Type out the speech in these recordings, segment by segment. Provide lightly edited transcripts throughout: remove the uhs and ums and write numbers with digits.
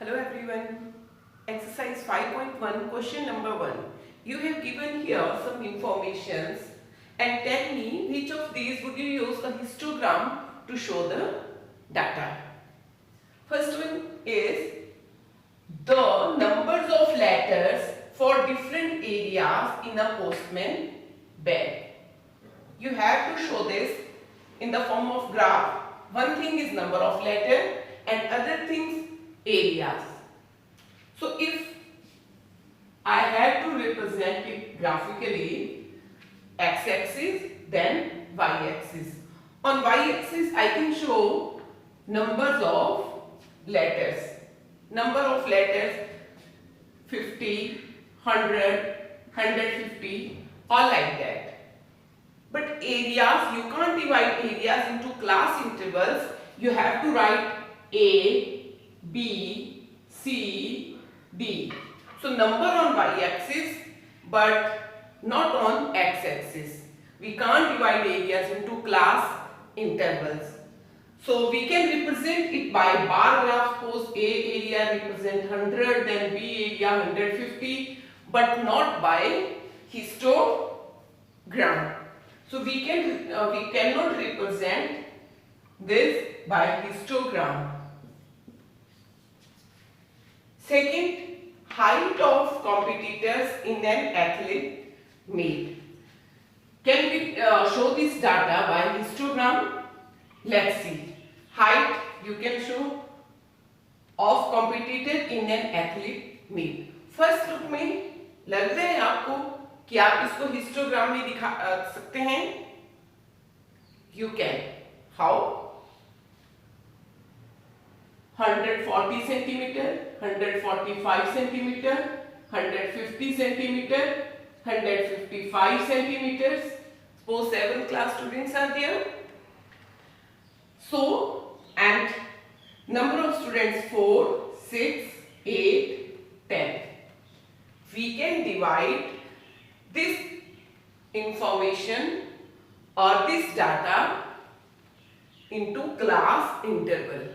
Hello everyone. Exercise 5.1 question number 1. You have given here some informations and tell me which of these would you use a histogram to show the data. First one is the numbers of letters for different areas in a postman bag. You have to show this in the form of graph. One thing is number of letters and other things areas. So if I had to represent it graphically, x-axis then y-axis. On y-axis I can show numbers of letters. Number of letters 50, 100, 150, all like that. But areas, you can't divide areas into class intervals. You have to write A, B, C, D. So number on y-axis but not on x-axis. We can't divide areas into class intervals. So we can represent it by bar graph. Suppose A area represent 100, then B area 150, but not by histogram. So we cannot represent this by histogram. Second, height of competitors in an athlete meet. Can we show this data by histogram? Let's see. Height you can show of competitor in an athlete meet. First look में लग रहा है आपको कि आप इसको histogram में दिखा सकते हैं? You can. How? 140 centimeter, 145 centimeter, 150 centimeter, 155 centimeters. Suppose 7th class students are there. So, and number of students 4, 6, 8, 10. We can divide this information or this data into class interval.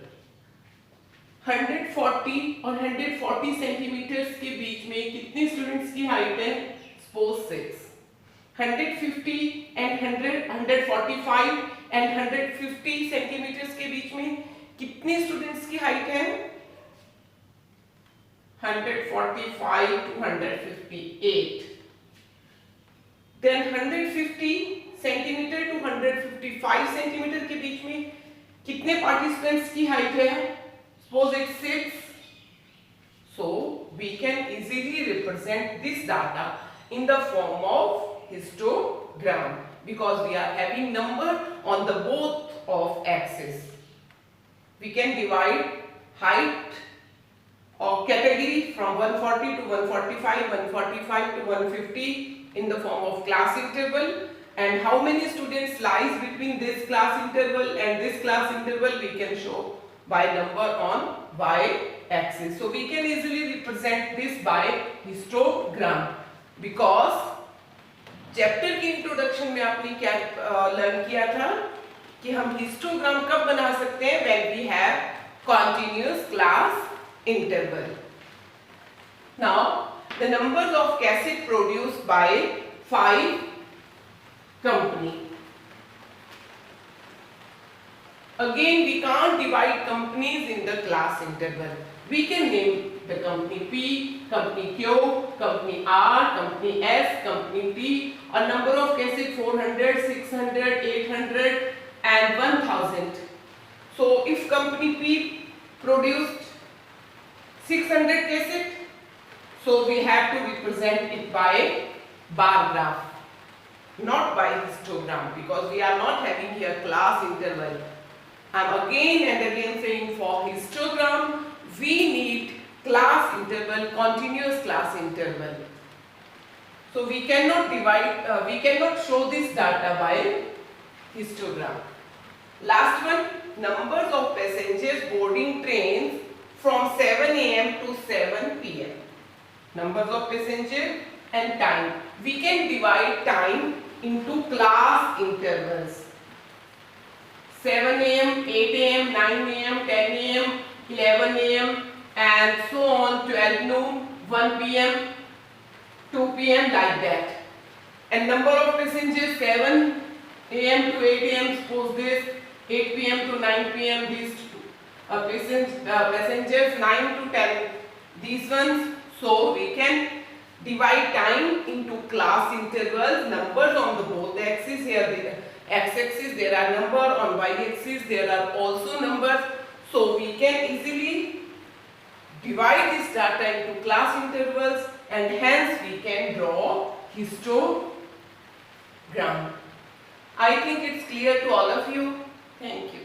140 और 140 सेंटीमीटर्स के बीच में कितने students की height है? Suppose 6. 150 and 145 and 150 centimetres के बीच में कितने स्टूडेंट्स की हाइट है? 145 to 158. Then 150 centimetre to 155 centimetre के बीच में कितने पार्टिसिपेंट्स की हाइट है? Suppose it's 6. So we can easily represent this data in the form of histogram because we are having number on the both of axes. We can divide height or category from 140 to 145, 145 to 150 in the form of class interval, and how many students lies between this class interval and this class interval we can show by number on y-axis. So we can easily represent this by histogram because chapter के introduction में आपने क्या learn किया था कि हम histogram कब बना सकते हैं? when we have continuous class interval. Now the numbers of cassette produced by 5 company. Again, we can't divide companies in the class interval. We can name the company P, company Q, company R, company S, company T. A number of cases 400, 600, 800 and 1000. So if company P produced 600 cases, so we have to represent it by bar graph, not by histogram, because we are not having here class interval. I'm again and again saying for histogram we need class interval, continuous class interval. So we cannot divide, we cannot show this data by histogram. Last one, numbers of passengers boarding trains from 7 a.m. to 7 p.m. Numbers of passengers and time. We can divide time into class intervals. 7 a.m., 8 a.m., 9 a.m., 10 a.m., 11 a.m. and and so on, 12 noon, 1 p.m., 2 p.m. like that. And number of passengers 7 a.m. to 8 a.m. suppose this, 8 p.m. to 9 p.m. these passengers 9 to 10 these ones. So we can divide time into class intervals, numbers on the both axes. Here the x-axis there are number, on y-axis there are also numbers. So we can easily divide this data into class intervals, and hence we can draw histogram. I think it's clear to all of you. Thank you.